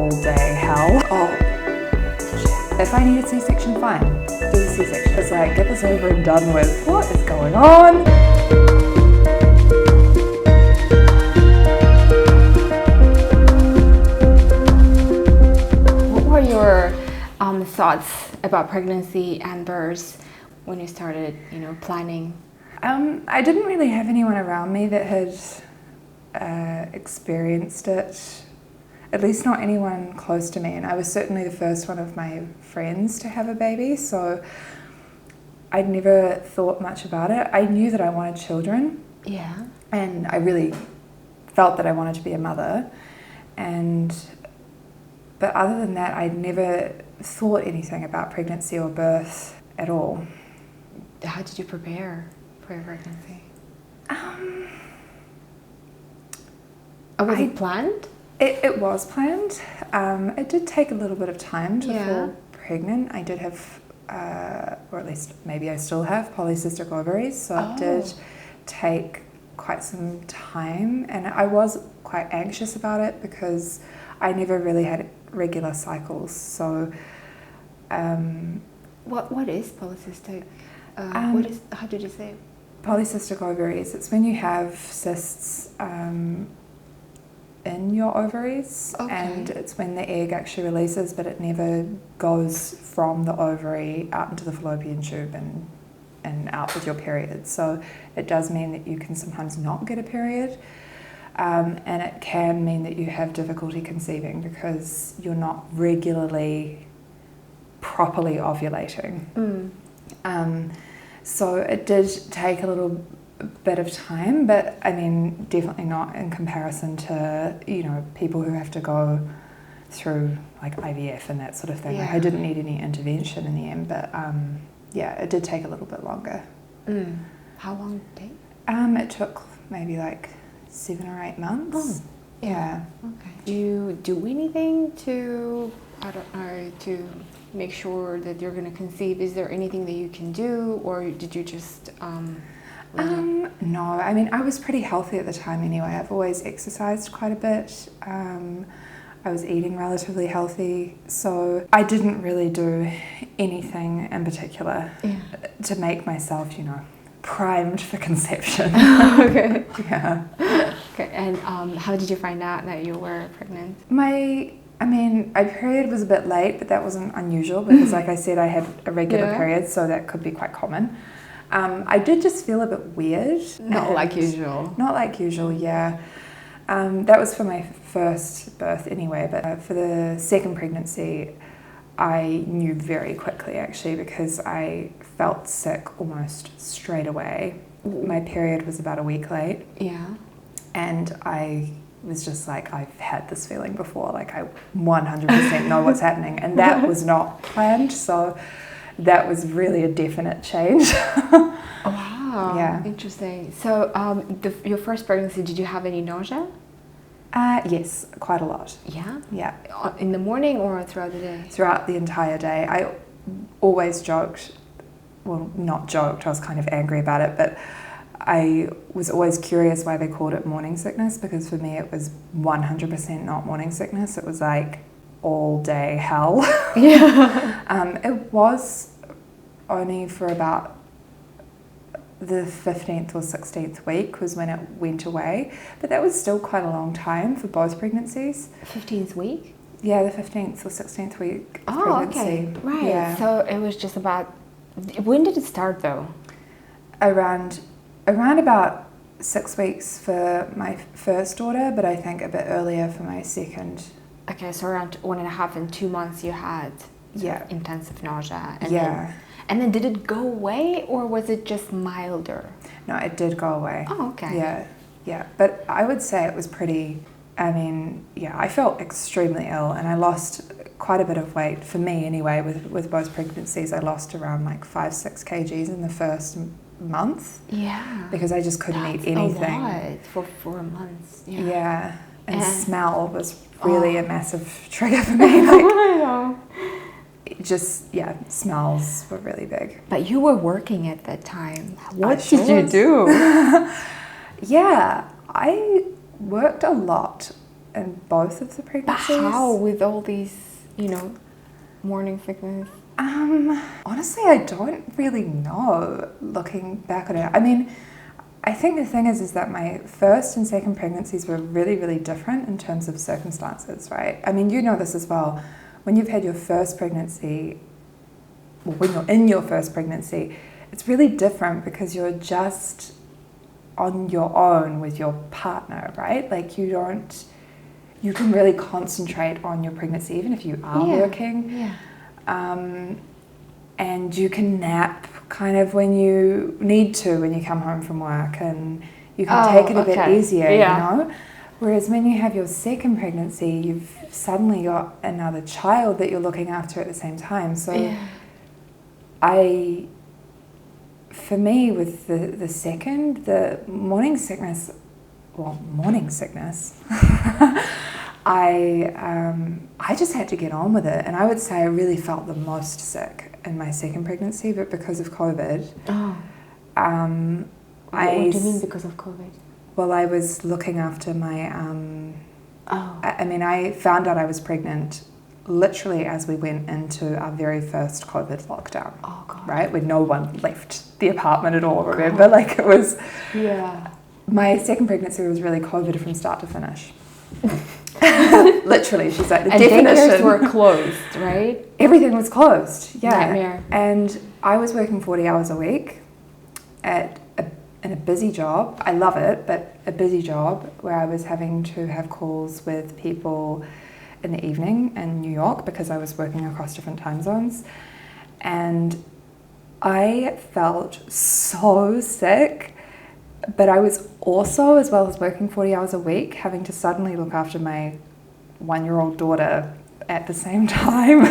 all day hell. Oh, if I need a C-section, fine. Do the C-section. It's like, get this over and done with. What is going on? What were your thoughts about pregnancy and birth when you started, planning? I didn't really have anyone around me that had experienced it, at least not anyone close to me, and I was certainly the first one of my friends to have a baby, so I'd never thought much about it. I knew that I wanted children, Yeah. and I really felt that I wanted to be a mother, but other than that, I'd never thought anything about pregnancy or birth at all. How did you prepare for your pregnancy? Was it planned? It was planned. It did take a little bit of time to fall pregnant. I did have, or at least maybe I still have, polycystic ovaries, so it did take quite some time, and I was quite anxious about it because I never really had regular cycles. So, what is polycystic? How did you say? Polycystic ovaries. It's when you have cysts in your ovaries, and it's when the egg actually releases, but it never goes from the ovary out into the fallopian tube and out with your period. So it does mean that you can sometimes not get a period, and it can mean that you have difficulty conceiving because you're not regularly properly ovulating. So it did take a little bit of time, but I mean, definitely not in comparison to, people who have to go through like IVF and that sort of thing. Yeah. Like, I didn't need any intervention in the end, but it did take a little bit longer. How long did it take? It took maybe like 7 or 8 months. Yeah. Okay. Do you do anything to, to make sure that you're going to conceive? Is there anything that you can do, or did you just No, I mean, I was pretty healthy at the time anyway. I've always exercised quite a bit. I was eating relatively healthy, so I didn't really do anything in particular to make myself, primed for conception. Okay. Yeah. Okay. And how did you find out that you were pregnant? My period was a bit late, but that wasn't unusual because, like I said, I had a regular period, so that could be quite common. I did just feel a bit weird. Not like usual. Not like usual, yeah. That was for my first birth anyway, but for the second pregnancy, I knew very quickly actually because I felt sick almost straight away. My period was about a week late. Yeah. And I was just like, I've had this feeling before, like I 100% know what's happening, and that was not planned, so that was really a definite change. Wow. Yeah. Interesting. So your first pregnancy, did you have any nausea? Yes, quite a lot. Yeah? Yeah. In the morning or throughout the day? Throughout the entire day. I always joked, well, not joked, I was kind of angry about it, but I was always curious why they called it morning sickness, because for me it was 100% not morning sickness. It was like all day hell. Yeah. It was only for about the 15th or 16th week was when it went away, but that was still quite a long time for both pregnancies. 15th week? Yeah, the 15th or 16th week of pregnancy. Okay. Right. Yeah. So it was just about, when did it start though? Around about 6 weeks for my first daughter, but I think a bit earlier for my second. Okay, so around 1.5 and 2 months you had intensive nausea. And then did it go away, or was it just milder? No, it did go away. Oh, okay. Yeah. But I would say it was pretty, I felt extremely ill, and I lost quite a bit of weight, for me anyway, with both pregnancies. I lost around like 5-6 kgs in the first month. Yeah. Because I just couldn't eat anything. A lot for 4 months. Yeah. And smell was really a massive trigger for me. Like, I know. Smells were really big. But you were working at that time. What did you do? Yeah, I worked a lot in both of the pregnancies. But how with all these, morning sickness? Honestly, I don't really know, looking back on it. I mean, I think the thing is that my first and second pregnancies were really, really different in terms of circumstances, right? I mean, you know this as well. When you've had your first pregnancy, or when you're in your first pregnancy, it's really different because you're just on your own with your partner, right? Like you can really concentrate on your pregnancy, even if you are working. Yeah. And you can nap kind of when you need to when you come home from work, and you can take it a bit easier, you know? Whereas when you have your second pregnancy, you've suddenly got another child that you're looking after at the same time. So for me, with the second, the morning sickness, I just had to get on with it. And I would say I really felt the most sick in my second pregnancy, but because of COVID. What do you mean because of COVID? Well, I was looking after my, I mean, I found out I was pregnant literally as we went into our very first COVID lockdown. Oh, God. Right? When no one left the apartment at all, remember? Like it was... Yeah. My second pregnancy was really COVID from start to finish. Literally, she's like, the definition... daycares were closed, right? Everything was closed, yeah. Nightmare. And I was working 40 hours a week in a busy job. I love it, but a busy job where I was having to have calls with people in the evening in New York because I was working across different time zones. And I felt so sick, but I was also, as well as working 40 hours a week, having to suddenly look after my 1-year-old daughter at the same time.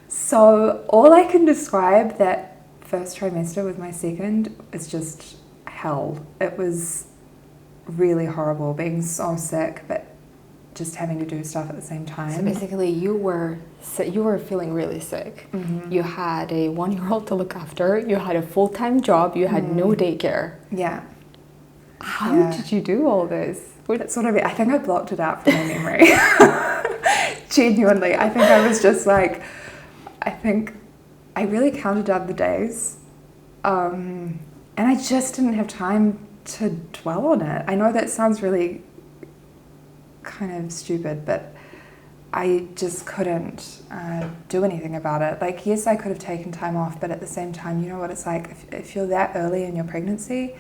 So all I can describe that first trimester with my second is just hell. It was really horrible, being so sick, but just having to do stuff at the same time. So basically you were feeling really sick. Mm-hmm. You had a 1-year-old to look after, you had a full-time job, you had no daycare. Yeah. How did you do all this? That's what I mean. I think I blocked it out from my memory. Genuinely. I think I was just like, I really counted down the days, and I just didn't have time to dwell on it. I know that sounds really kind of stupid, but I just couldn't do anything about it. Like, yes, I could have taken time off, but at the same time, you know what it's like, if you're that early in your pregnancy,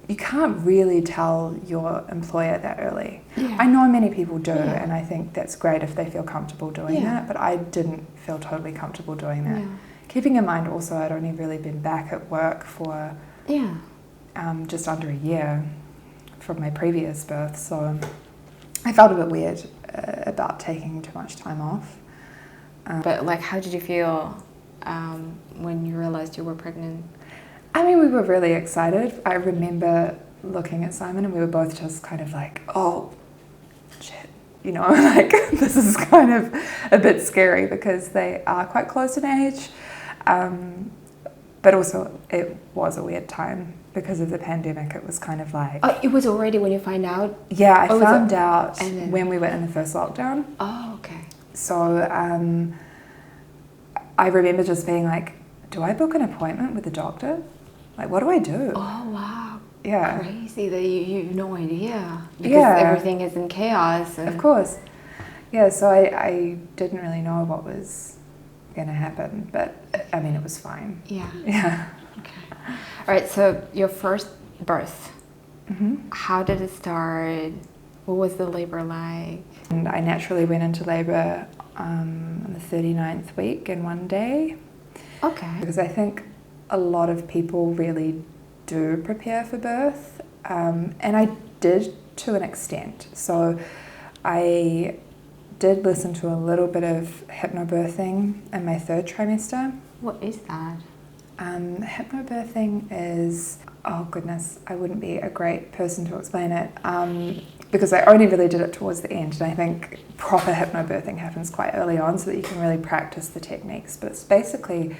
you can't really tell your employer that early. Yeah. I know many people do, and I think that's great if they feel comfortable doing that, but I didn't feel totally comfortable doing that. Yeah. Keeping in mind also I'd only really been back at work for just under a year from my previous birth, so I felt a bit weird about taking too much time off. But like, how did you feel when you realized you were pregnant? I mean, we were really excited. I remember looking at Simon and we were both just kind of like, oh, shit, you know, like this is kind of a bit scary because they are quite close in age. But also it was a weird time because of the pandemic. It was kind of like... Oh, it was already when you find out? Yeah, I found out when we were in the first lockdown. Oh, okay. So I remember just being like, do I book an appointment with the doctor? Like, what do I do? Oh, wow. Yeah. Crazy that you have no idea. Because everything is in chaos. Of course. Yeah, so I didn't really know what was going to happen. But, I mean, it was fine. Yeah. Yeah. Okay. All right, so your first birth. Mm-hmm. How did it start? What was the labor like? And I naturally went into labor on the 39th week in one day. Okay. Because I think a lot of people really do prepare for birth, and I did to an extent. So I did listen to a little bit of hypnobirthing in my third trimester. What is that? Hypnobirthing is, oh goodness, I wouldn't be a great person to explain it because I only really did it towards the end, and I think proper hypnobirthing happens quite early on so that you can really practice the techniques. But it's basically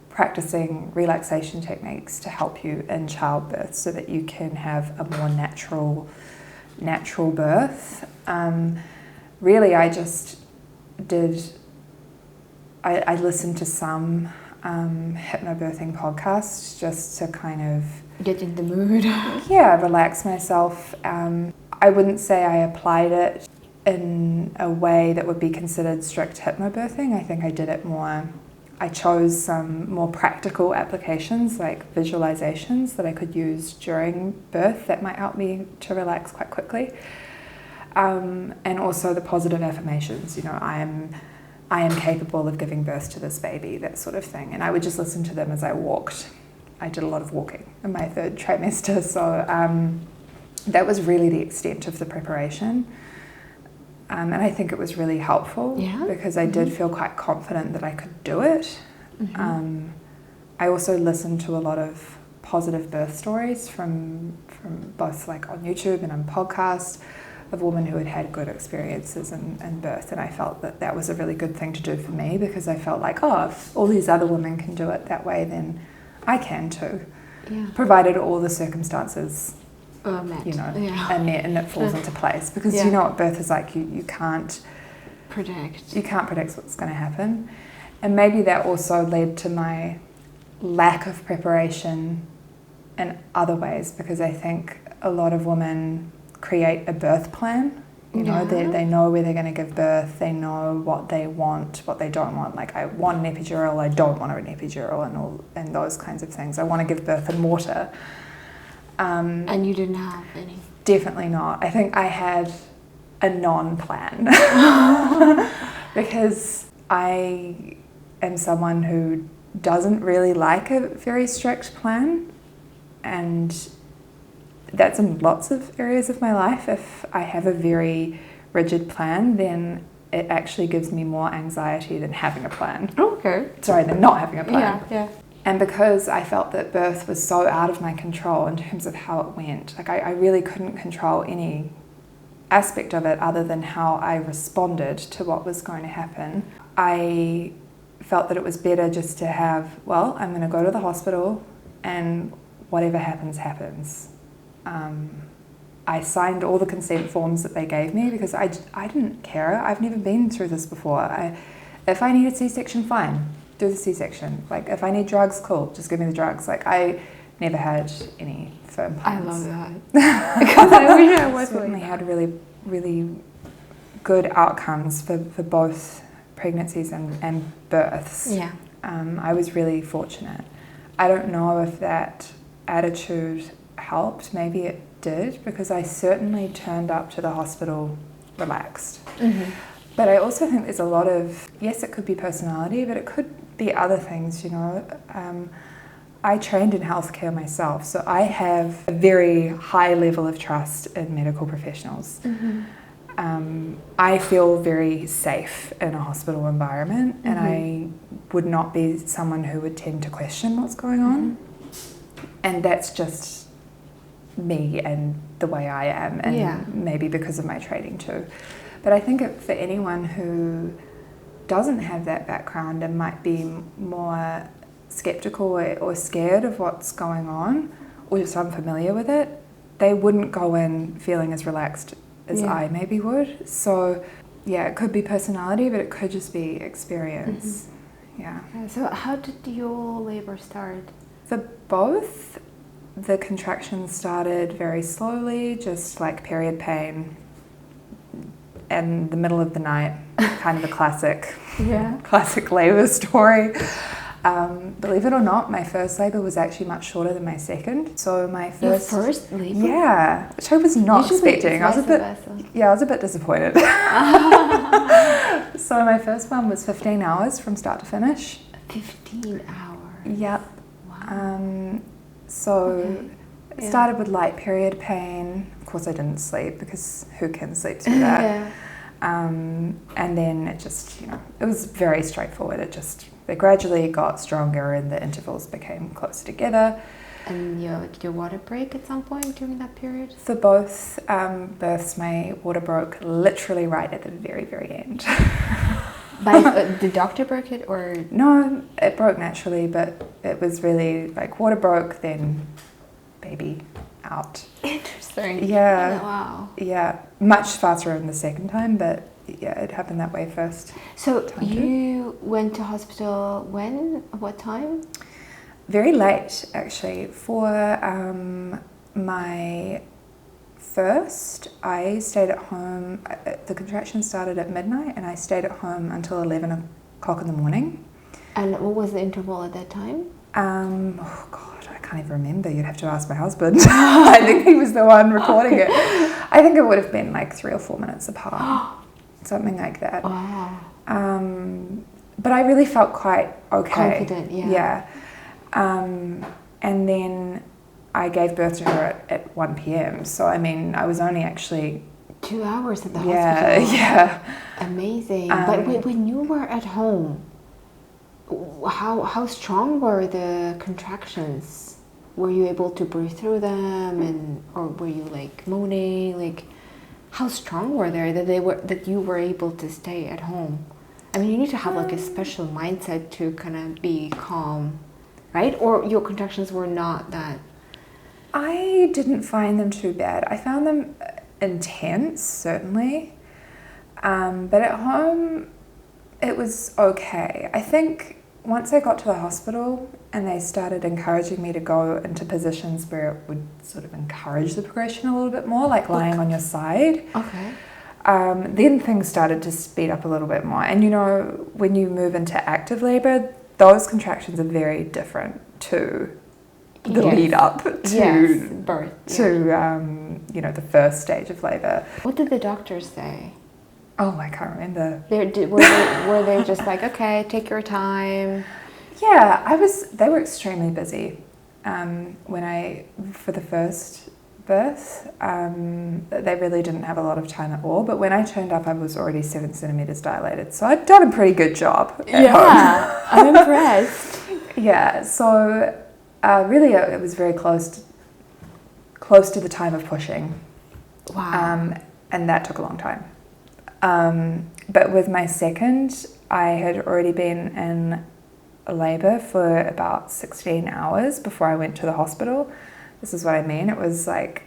practicing relaxation techniques to help you in childbirth so that you can have a more natural natural birth. Really, I just did, I listened to some hypnobirthing podcasts just to kind of get in the mood. Yeah, relax myself. I wouldn't say I applied it in a way that would be considered strict hypnobirthing. I think I did it more, I chose some more practical applications like visualizations that I could use during birth that might help me to relax quite quickly. And also the positive affirmations, you know, I am capable of giving birth to this baby, that sort of thing. And I would just listen to them as I walked. I did a lot of walking in my 3rd trimester, so that was really the extent of the preparation. And I think it was really helpful because I did feel quite confident that I could do it. I also listened to a lot of positive birth stories from both like on YouTube and on podcasts of women who had had good experiences in birth, and I felt that that was a really good thing to do for me because I felt like, oh, if all these other women can do it that way, then I can too, provided all the circumstances you know, and it falls into place, because you know what birth is like, you can't predict what's going to happen. And maybe that also led to my lack of preparation in other ways, because I think a lot of women create a birth plan. You know, they know where they're going to give birth, they know what they want, what they don't want. Like, I want an epidural, I don't want an epidural, and those kinds of things. I want to give birth in water. And you didn't have any? Definitely not. I think I had a non-plan because I am someone who doesn't really like a very strict plan, and that's in lots of areas of my life. If I have a very rigid plan, then it actually gives me more anxiety than having a plan. Okay. Sorry, than not having a plan. Yeah. And because I felt that birth was so out of my control in terms of how it went, like I really couldn't control any aspect of it other than how I responded to what was going to happen, I felt that it was better just to have, well, I'm going to go to the hospital and whatever happens, happens. I signed all the consent forms that they gave me because I didn't care. I've never been through this before. If I need a C-section, fine. Do the C-section. Like, if I need drugs, cool, just give me the drugs. Like, I never had any firm plans. I love that. Because I wish I was certainly had really, really good outcomes for both pregnancies and births. Yeah. I was really fortunate. I don't know if that attitude helped. Maybe it did, because I certainly turned up to the hospital relaxed. Mm-hmm. But I also think there's a lot of, yes, it could be personality, but it could be other things, you know. I trained in healthcare myself, so I have a very high level of trust in medical professionals. Mm-hmm. I feel very safe in a hospital environment, mm-hmm. and I would not be someone who would tend to question what's going on. Mm-hmm. And that's just me and the way I am, and maybe because of my training too. But I think for anyone who doesn't have that background and might be more skeptical or scared of what's going on, or just unfamiliar with it, they wouldn't go in feeling as relaxed as I maybe would. So yeah, it could be personality, but it could just be experience. Mm-hmm. Yeah. So how did your labor start? For both, the contractions started very slowly, just like period pain, in the middle of the night, kind of a classic labor story. Believe it or not, my first labor was actually much shorter than my second. So my first... Your first labor? Yeah, which I was not expecting. I was a bit disappointed. So my first one was 15 hours from start to finish. 15 hours? Yep. Wow. It started with light period pain. Of course I didn't sleep, because who can sleep through that? And then it just, it was very straightforward. It gradually got stronger and the intervals became closer together. And did your water break at some point during that period? For both births, my water broke literally right at the very, very end. The doctor broke it, or? No, it broke naturally, but it was really like water broke, then baby out. Interesting. Yeah. Wow. Yeah, much faster in the second time, but yeah, it happened that way first. So you went to hospital when? What time? Very late, actually. For my first, I stayed at home. The contractions started at midnight, and I stayed at home until 11 o'clock in the morning. And what was the interval at that time? Oh God, I can't even remember. You'd have to ask my husband. I think he was the one recording it. I think it would have been like 3 or 4 minutes apart, something like that. Wow. But I really felt quite okay. Confident, yeah. Yeah. And then I gave birth to her at 1 p.m. So, I mean, I was only actually... 2 hours at the hospital. Yeah. Amazing. But when you were at home, how strong were the contractions? Were you able to breathe through them, or were you like moaning? Like, how strong were they that you were able to stay at home? I mean, you need to have like a special mindset to kind of be calm, right? Or your contractions were not that... I didn't find them too bad. I found them intense, certainly. But at home, it was okay. I think once I got to the hospital and they started encouraging me to go into positions where it would sort of encourage the progression a little bit more, like lying on your side. Okay. Then things started to speed up a little bit more. And you know, when you move into active labor, those contractions are very different to the lead up to birth, you know, the first stage of labor. What did the doctors say? Oh, I can't remember. Were they just like, okay, take your time? Yeah, they were extremely busy for the first birth. They really didn't have a lot of time at all, but when I turned up I was already 7 centimeters dilated, so I'd done a pretty good job at home. I'm impressed. Yeah, so really it was very close to the time of pushing. Wow. And that took a long time. But with my second, I had already been in labor for about 16 hours before I went to the hospital. This is what I mean. It was like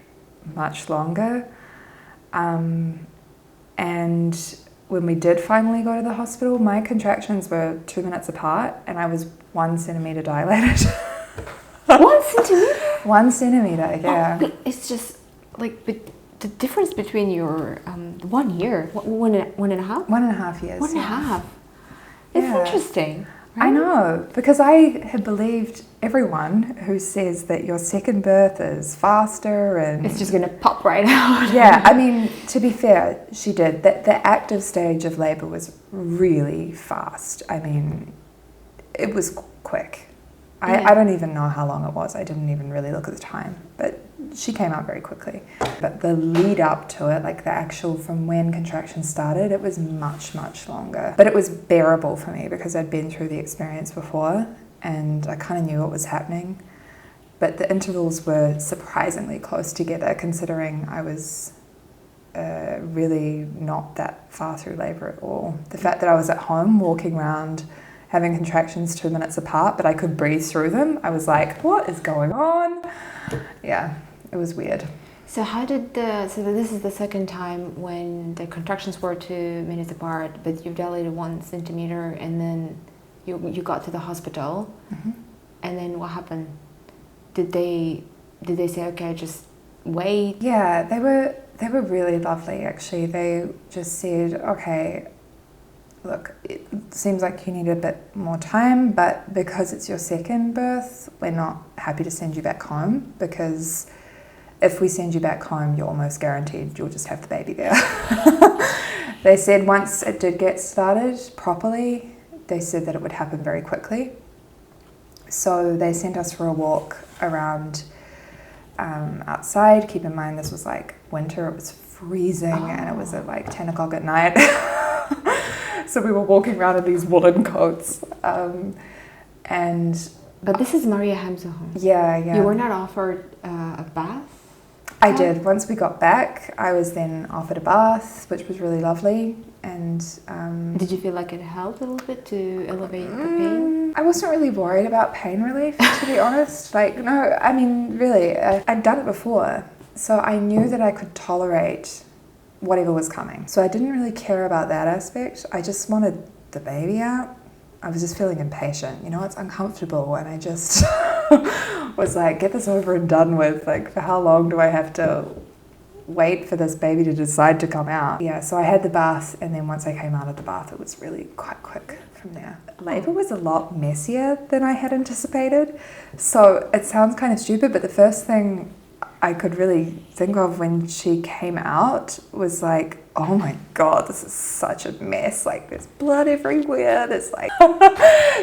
much longer. And when we did finally go to the hospital, my contractions were 2 minutes apart and I was 1 centimeter dilated. 1 centimeter? 1 centimeter, yeah. Oh, it's just like the difference between your 1 year, one and a half? 1.5 years. 1.5. It's interesting. Right? I know, because I had believed everyone who says that your second birth is faster and... It's just going to pop right out. Yeah, I mean, to be fair, she did. The active stage of labour was really fast. I mean, it was quick. I don't even know how long it was. I didn't even really look at the time, but she came out very quickly. But the lead up to it, like the actual from when contractions started, it was much, much longer. But it was bearable for me because I'd been through the experience before and I kind of knew what was happening. But the intervals were surprisingly close together considering I was really not that far through labour at all. The fact that I was at home walking around having contractions 2 minutes apart, but I could breathe through them. I was like, what is going on? Yeah, it was weird. So how did so this is the second time when the contractions were 2 minutes apart, but you've dilated 1 centimeter and then you got to the hospital. Mm-hmm. And then what happened? Did they say, okay, just wait? Yeah, they were really lovely actually. They just said, okay, look, it seems like you need a bit more time, but because it's your second birth, we're not happy to send you back home because if we send you back home, you're almost guaranteed you'll just have the baby there. They said once it did get started properly, they said that it would happen very quickly. So they sent us for a walk around outside. Keep in mind this was like winter, it was freezing and it was at like 10 o'clock at night. So we were walking around in these woolen coats. But this is Maria Heim's home. Yeah. You were not offered a bath? I did. Once we got back, I was then offered a bath, which was really lovely. And did you feel like it helped a little bit to elevate the pain? I wasn't really worried about pain relief, to be honest. Like, no, I mean, really, I'd done it before. So I knew that I could tolerate whatever was coming. So I didn't really care about that aspect. I just wanted the baby out. I was just feeling impatient. You know, it's uncomfortable. And I just was like, get this over and done with. Like, for how long do I have to wait for this baby to decide to come out? Yeah, so I had the bath, and then once I came out of the bath, it was really quite quick from there. Labour was a lot messier than I had anticipated. So it sounds kind of stupid, but the first thing I could really think of when she came out was like, oh my God, this is such a mess. Like, there's blood everywhere. There's like,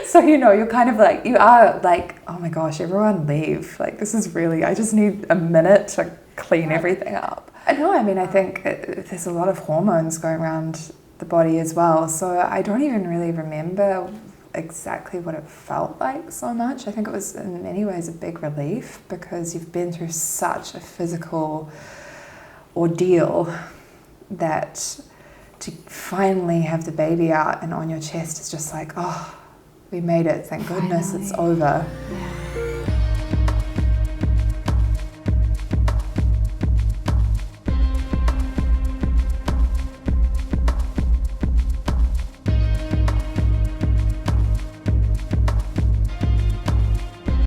so, you know, you're kind of like, you are like, oh my gosh, everyone leave. Like, this is really, I just need a minute to clean everything up. No, I mean, I think there's a lot of hormones going around the body as well. So I don't even really remember exactly what it felt like so much. I think it was in many ways a big relief because you've been through such a physical ordeal that to finally have the baby out and on your chest is just like, oh, we made it, thank goodness it's over. Yeah.